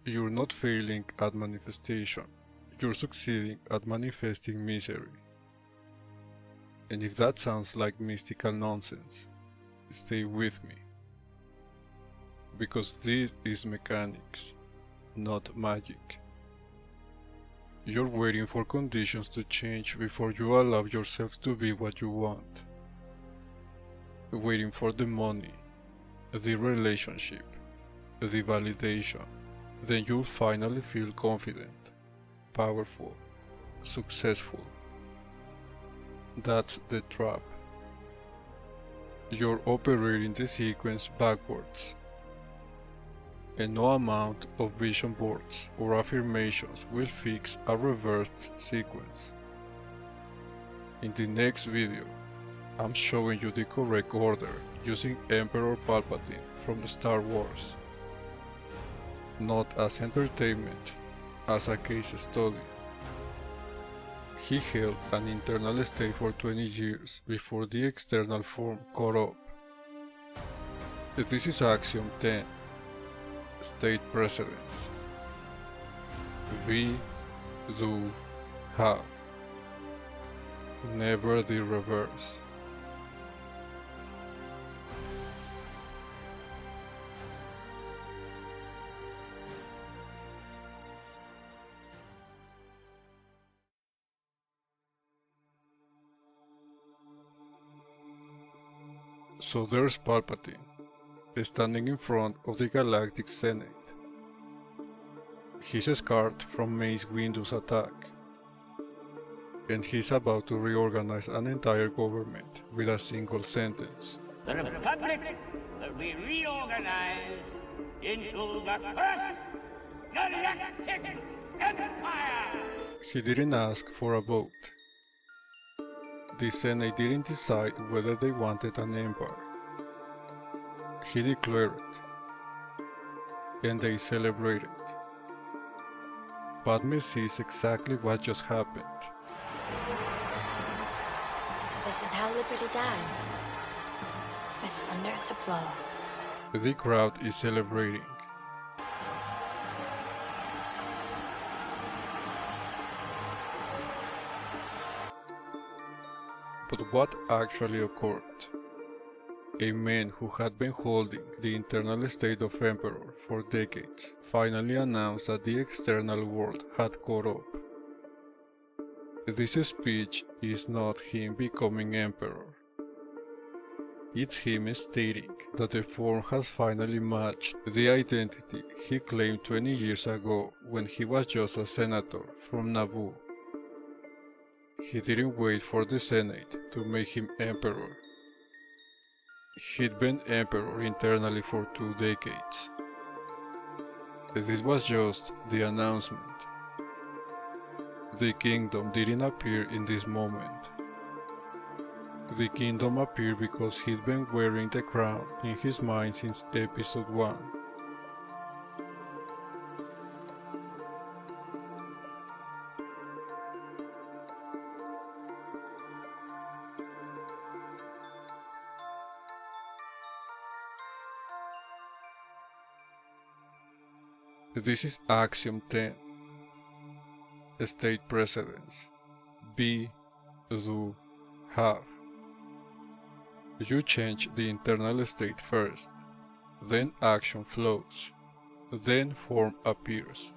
You're not failing at manifestation, you're succeeding at manifesting misery. And if that sounds like mystical nonsense, stay with me. Because this is mechanics, not magic. You're waiting for conditions to change before you allow yourself to be what you want. Waiting for the money, the relationship, the validation. Then you'll finally feel confident, powerful, successful. That's the trap. You're operating the sequence backwards. And no amount of vision boards or affirmations will fix a reversed sequence. In the next video, I'm showing you the correct order using Emperor Palpatine from Star Wars. Not as entertainment, as a case study. He held an internal state for 20 years before the external form caught up. This is Axiom 10. State precedence. We do have. Never the reverse. So there's Palpatine, standing in front of the Galactic Senate. He's scarred from Mace Windu's attack, and he's about to reorganize an entire government with a single sentence. The Republic will be reorganized into the first Galactic Empire! He didn't ask for a vote. The Senate didn't decide whether they wanted an empire. He declared it, and they celebrated. Padme sees exactly what just happened. So this is how liberty dies. With thunderous applause. The crowd is celebrating. But what actually occurred? A man who had been holding the internal state of Emperor for decades finally announced that the external world had caught up. This speech is not him becoming Emperor. It's him stating that the form has finally matched the identity he claimed 20 years ago when he was just a senator from Naboo. He didn't wait for the Senate to make him Emperor. He'd been Emperor internally for 2 decades. This was just the announcement. The kingdom didn't appear in this moment. The kingdom appeared because he'd been wearing the crown in his mind since episode 1. This is Axiom 10. State precedence. Be, do, have. You change the internal state first, then action flows, then form appears.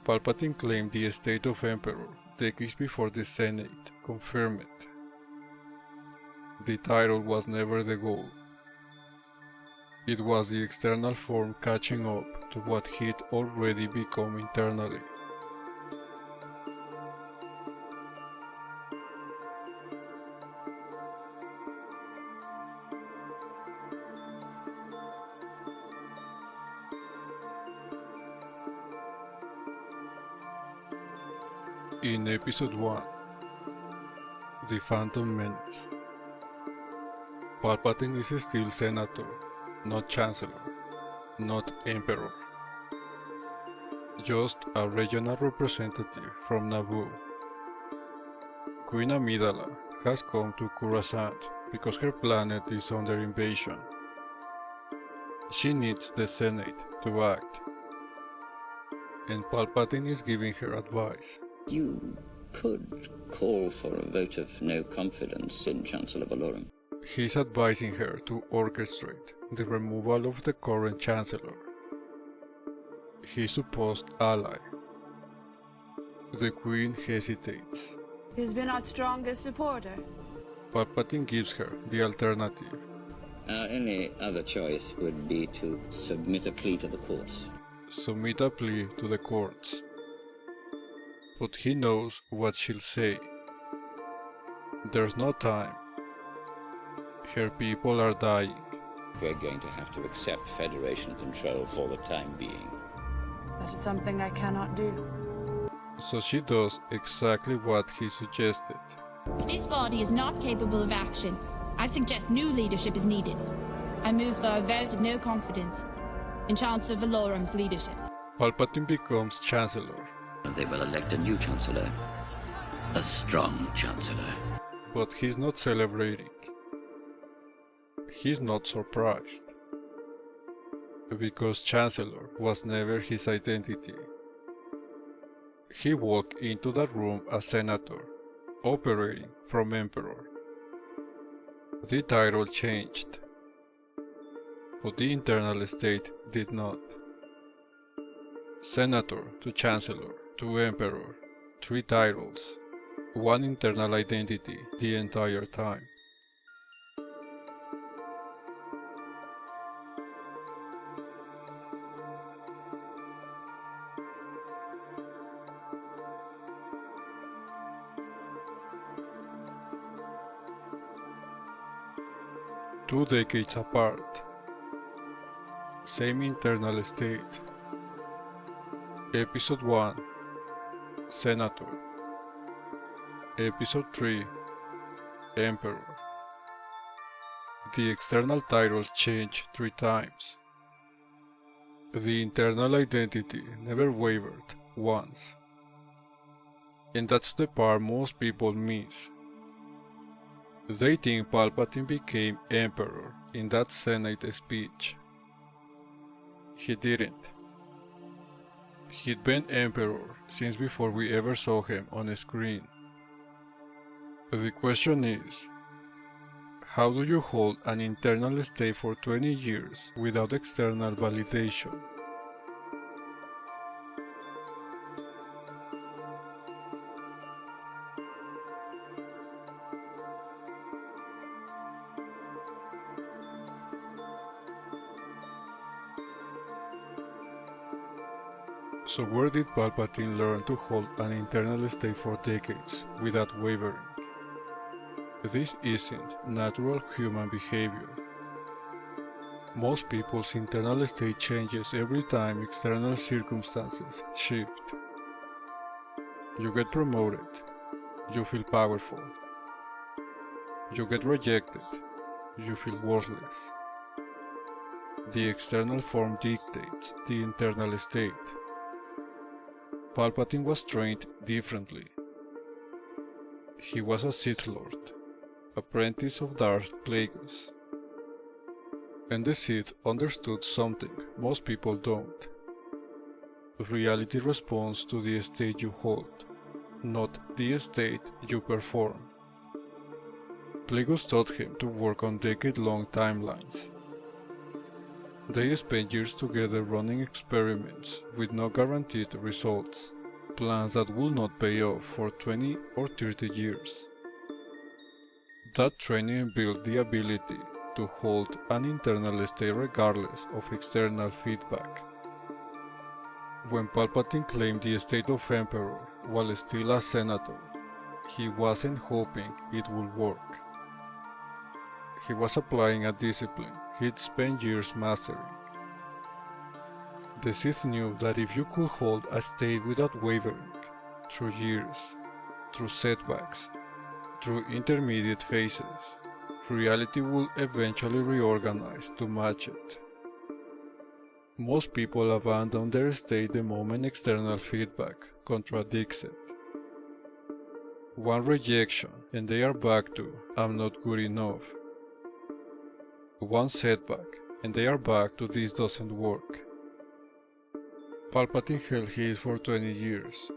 Palpatine claimed the state of Emperor decades before the Senate confirmed it. The title was never the goal. It was the external form catching up to what he'd already become internally. In episode 1, The Phantom Menace, Palpatine is still senator, not chancellor, not emperor. Just a regional representative from Naboo. Queen Amidala has come to Coruscant because her planet is under invasion. She needs the Senate to act, and Palpatine is giving her advice. You could call for a vote of no confidence in Chancellor Valorum. He's advising her to orchestrate the removal of the current Chancellor, his supposed ally. The Queen hesitates. He's been our strongest supporter. Palpatine gives her the alternative. Our only other choice would be to submit a plea to the courts. Submit a plea to the courts. But he knows what she'll say. There's no time. Her people are dying. We're going to have to accept Federation control for the time being. That is something I cannot do. So she does exactly what he suggested. If this body is not capable of action, I suggest new leadership is needed. I move for a vote of no confidence in Chancellor Valorum's leadership. Palpatine becomes Chancellor. They will elect a new Chancellor. A strong Chancellor. But he's not celebrating. He's not surprised. Because Chancellor was never his identity. He walked into that room as Senator, operating from Emperor. The title changed, but the internal state did not. Senator to Chancellor to Emperor, 3 titles, 1 internal identity the entire time. Two decades apart. Same internal state. Episode 1 Senator. Episode 3 Emperor. The external titles change 3 times. The internal identity never wavered once. And that's the part most people miss. They think Palpatine became Emperor in that Senate speech. He didn't. He'd been Emperor since before we ever saw him on a screen. The question is, how do you hold an internal state for 20 years without external validation? So where did Palpatine learn to hold an internal state for decades without wavering? This isn't natural human behavior. Most people's internal state changes every time external circumstances shift. You get promoted, you feel powerful. You get rejected, you feel worthless. The external form dictates the internal state. Palpatine was trained differently. He was a Sith Lord, apprentice of Darth Plagueis. And the Sith understood something most people don't. Reality responds to the state you hold, not the state you perform. Plagueis taught him to work on decade-long timelines. They spent years together running experiments with no guaranteed results, plans that will not pay off for 20 or 30 years. That training built the ability to hold an internal state regardless of external feedback. When Palpatine claimed the state of Emperor while still a senator, he wasn't hoping it would work. He was applying a discipline he'd spent years mastering. The Sith knew that if you could hold a state without wavering, through years, through setbacks, through intermediate phases, reality will eventually reorganize to match it. Most people abandon their state the moment external feedback contradicts it. One rejection and they are back to "I'm not good enough." One setback and they are back to "this doesn't work." Palpatine held his for 20 years,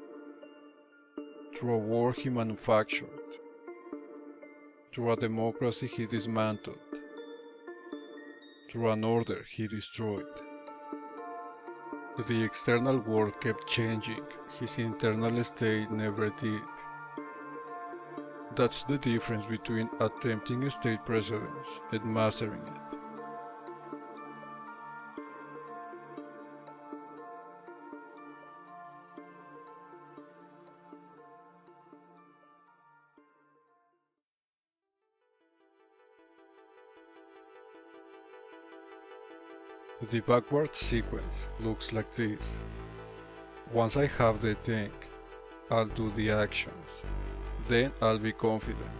through a war he manufactured, through a democracy he dismantled, through an order he destroyed. The external world kept changing, his internal state never did. That's the difference between attempting state precedence and mastering it. The backward sequence looks like this. Once I have the tank, I'll do the actions. Then I'll be confident.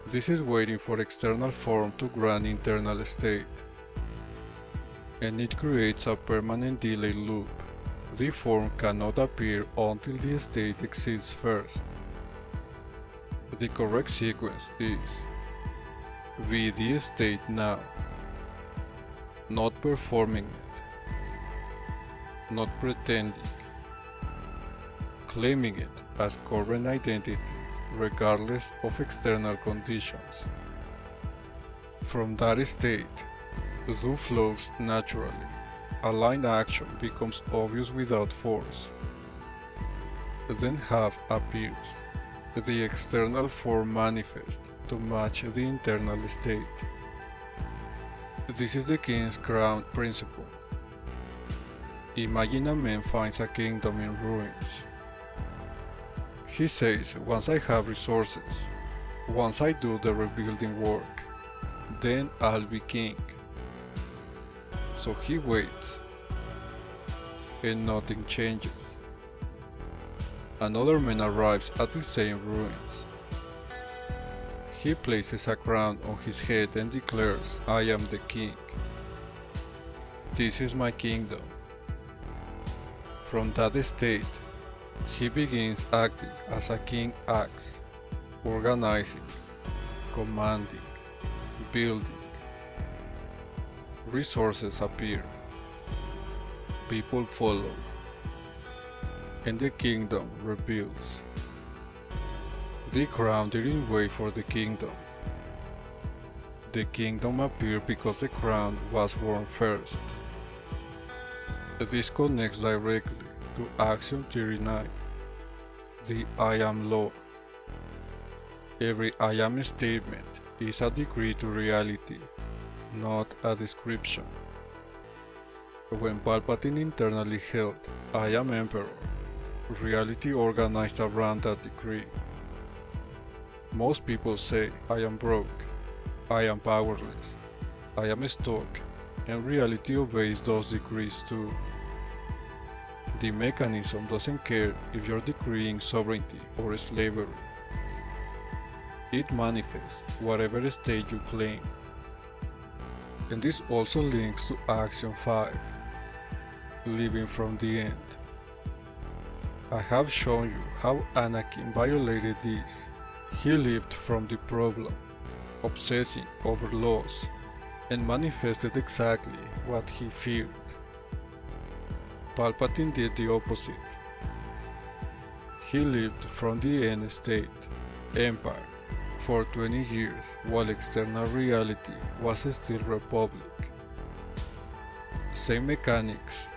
This is waiting for external form to grant internal state. And it creates a permanent delay loop. The form cannot appear until the state exists first. The correct sequence is: be the state now. Not performing it, not pretending, claiming it as current identity regardless of external conditions. From that state, do flows naturally. Aligned action becomes obvious without force. Then have appears. The external form manifests to match the internal state. This is the King's Crown principle. Imagine a man finds a kingdom in ruins. He says, once I have resources, once I do the rebuilding work, then I'll be king. So he waits, and nothing changes. Another man arrives at the same ruins. He places a crown on his head and declares, I am the king. This is my kingdom. From that state, he begins acting as a king acts, organizing, commanding, building. Resources appear, people follow, and the kingdom rebuilds. The crown didn't wait for the kingdom. The kingdom appeared because the crown was worn first. This connects directly to Axiom 39, the I am law. Every I am statement is a decree to reality, not a description. When Palpatine internally held I am Emperor, reality organized around that decree. Most people say, I am broke, I am powerless, I am stuck, and reality obeys those decrees too. The mechanism doesn't care if you're decreeing sovereignty or slavery. It manifests whatever state you claim. And this also links to Axiom 5, living from the end. I have shown you how Anakin violated this. He lived from the problem, obsessing over loss, and manifested exactly what he feared. Palpatine did the opposite. He lived from the end state, Empire, for 20 years while external reality was still Republic. Same mechanics,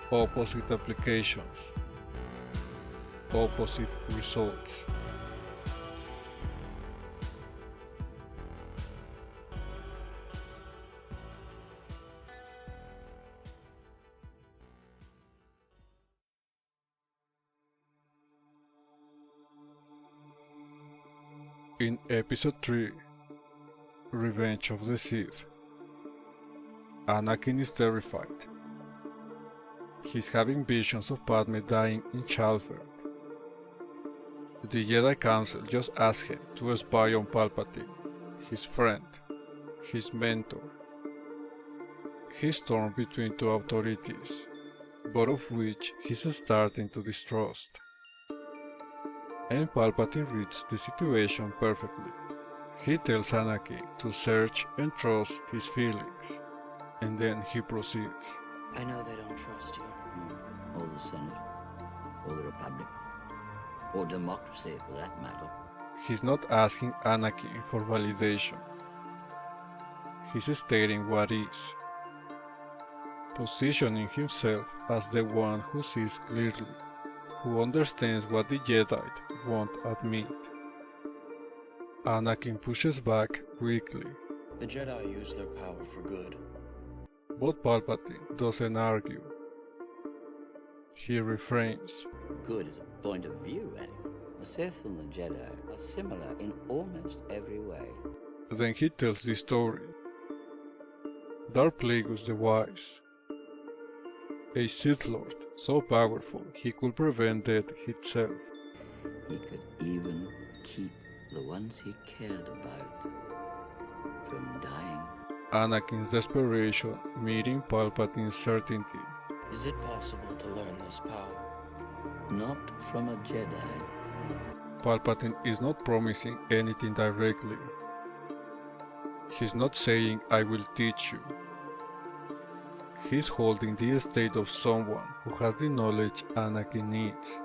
opposite applications, opposite results. In Episode 3, Revenge of the Sith, Anakin is terrified. He's having visions of Padme dying in childbirth. The Jedi Council just asked him to spy on Palpatine, his friend, his mentor. He's torn between two authorities, both of which he's starting to distrust. And Palpatine reads the situation perfectly. He tells Anakin to search and trust his feelings, and then he proceeds. I know they don't trust you. Or the Senate, or the Republic, or democracy for that matter. He's not asking Anakin for validation. He's stating what is, positioning himself as the one who sees clearly, who understands what the Jedi won't admit. Anakin pushes back weakly, The Jedi use their power for good. but Palpatine doesn't argue. He refrains. Good is a point of view, Anakin. The Sith and the Jedi are similar in almost every way. Then he tells the story. Darth Plagueis the Wise, a Sith Lord so powerful he could prevent death itself. He could even keep the ones he cared about from dying. Anakin's desperation meeting Palpatine's certainty. Is it possible to learn this power? Not from a Jedi. Palpatine is not promising anything directly. He's not saying, I will teach you. He's holding the estate of someone who has the knowledge Anakin needs.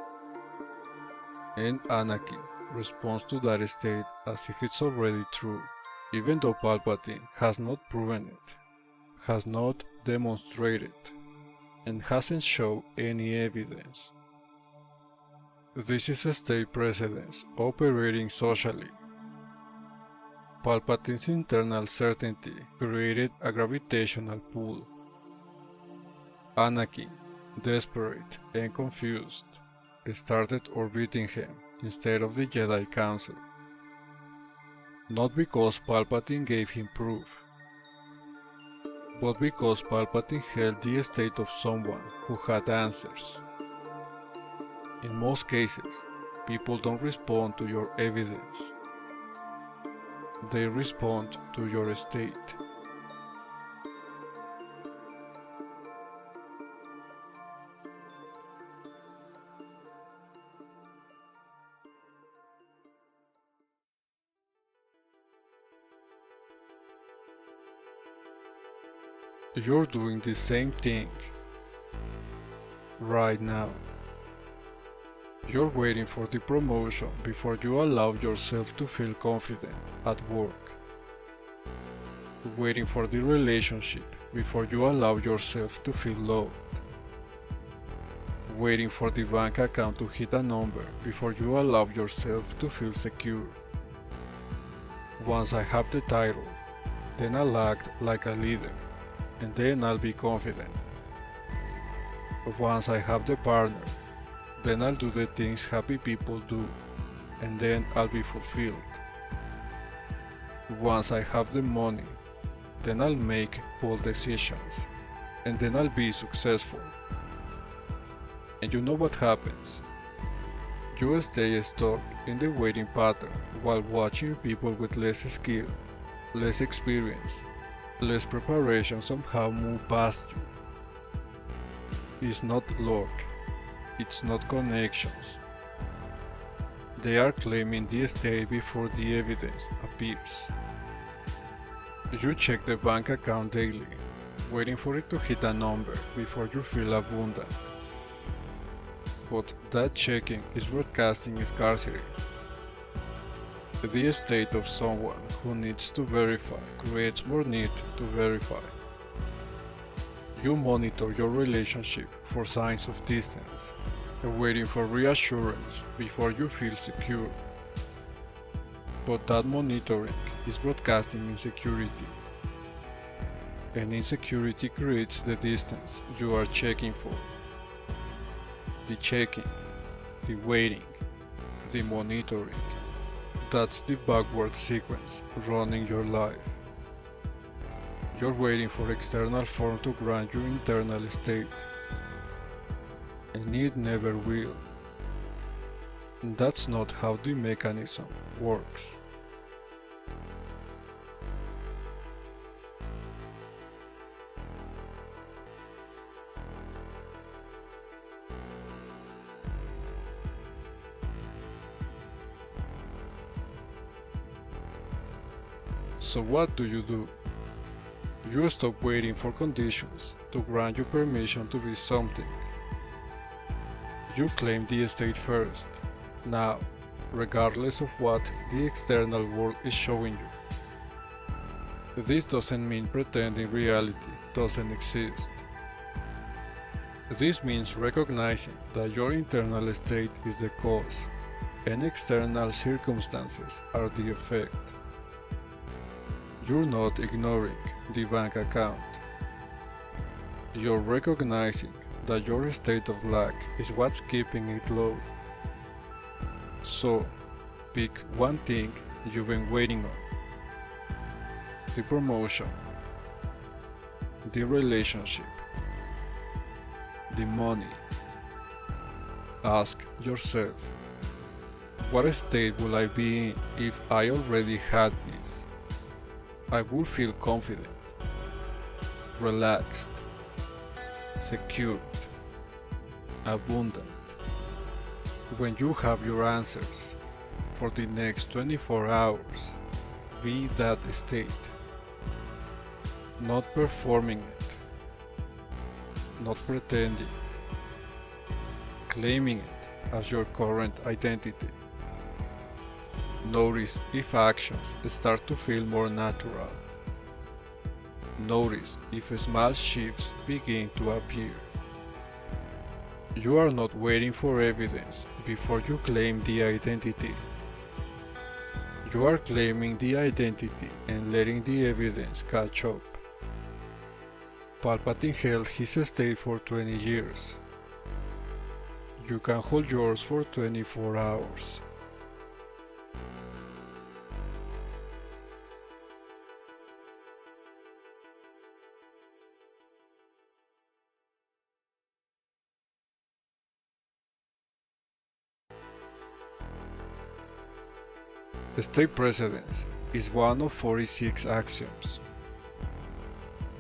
And Anakin responds to that state as if it's already true, even though Palpatine has not proven it, has not demonstrated, and hasn't shown any evidence. This is a state precedence operating socially. Palpatine's internal certainty created a gravitational pull. Anakin, desperate and confused, started orbiting him instead of the Jedi Council. Not because Palpatine gave him proof, but because Palpatine held the state of someone who had answers. In most cases, people don't respond to your evidence. They respond to your state. You're doing the same thing right now. You're waiting for the promotion before you allow yourself to feel confident at work. Waiting for the relationship before you allow yourself to feel loved. Waiting for the bank account to hit a number before you allow yourself to feel secure. Once I have the title, then I'll act like a leader, and then I'll be confident. Once I have the partner, then I'll do the things happy people do, and then I'll be fulfilled. Once I have the money, then I'll make bold decisions, and then I'll be successful. And you know what happens? You stay stuck in the waiting pattern while watching people with less skill, less experience, less preparation somehow move past you. It's not luck. It's not connections. They are claiming the state before the evidence appears. You check the bank account daily, waiting for it to hit a number before you feel abundant. But that checking is broadcasting scarcity. The state of someone who needs to verify creates more need to verify. You monitor your relationship for signs of distance, waiting for reassurance before you feel secure. But that monitoring is broadcasting insecurity. And insecurity creates the distance you are checking for. The checking, the waiting, the monitoring. That's the backward sequence running your life. You're waiting for external form to grant your internal state. And it never will. That's not how the mechanism works. So what do? You stop waiting for conditions to grant you permission to be something. You claim the state first, now, regardless of what the external world is showing you. This doesn't mean pretending reality doesn't exist. This means recognizing that your internal state is the cause, and external circumstances are the effect. You're not ignoring the bank account. You're recognizing that your state of lack is what's keeping it low. So, pick one thing you've been waiting on. The promotion, the relationship, the money. Ask yourself, what state will I be in if I already had this? I would feel confident, relaxed, secured, abundant. When you have your answers for the next 24 hours, be that state. Not performing it, not pretending, claiming it as your current identity. Notice if actions start to feel more natural. Notice if small shifts begin to appear. You are not waiting for evidence before you claim the identity. You are claiming the identity and letting the evidence catch up. Palpatine held his state for 20 years. You can hold yours for 24 hours. State precedence is one of 46 axioms,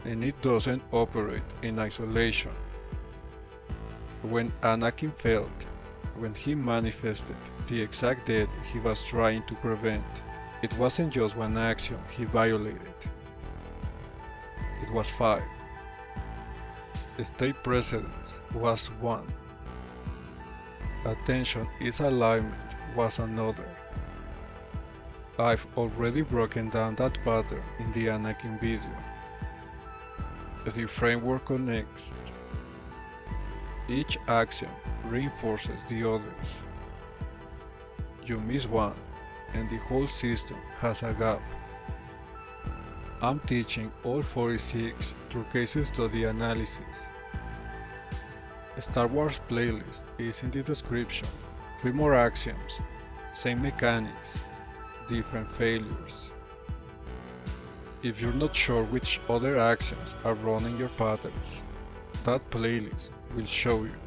and it doesn't operate in isolation. When Anakin failed, when he manifested the exact death he was trying to prevent, it wasn't just one axiom he violated. It was 5. State precedence was 1. Attention is alignment was another. I've already broken down that pattern in the Anakin video. The framework connects. Each axiom reinforces the others. You miss one, and the whole system has a gap. I'm teaching all 46 through case study analysis. A Star Wars playlist is in the description. 3 more axioms, same mechanics, different failures. If you're not sure which other axioms are running your patterns, that playlist will show you.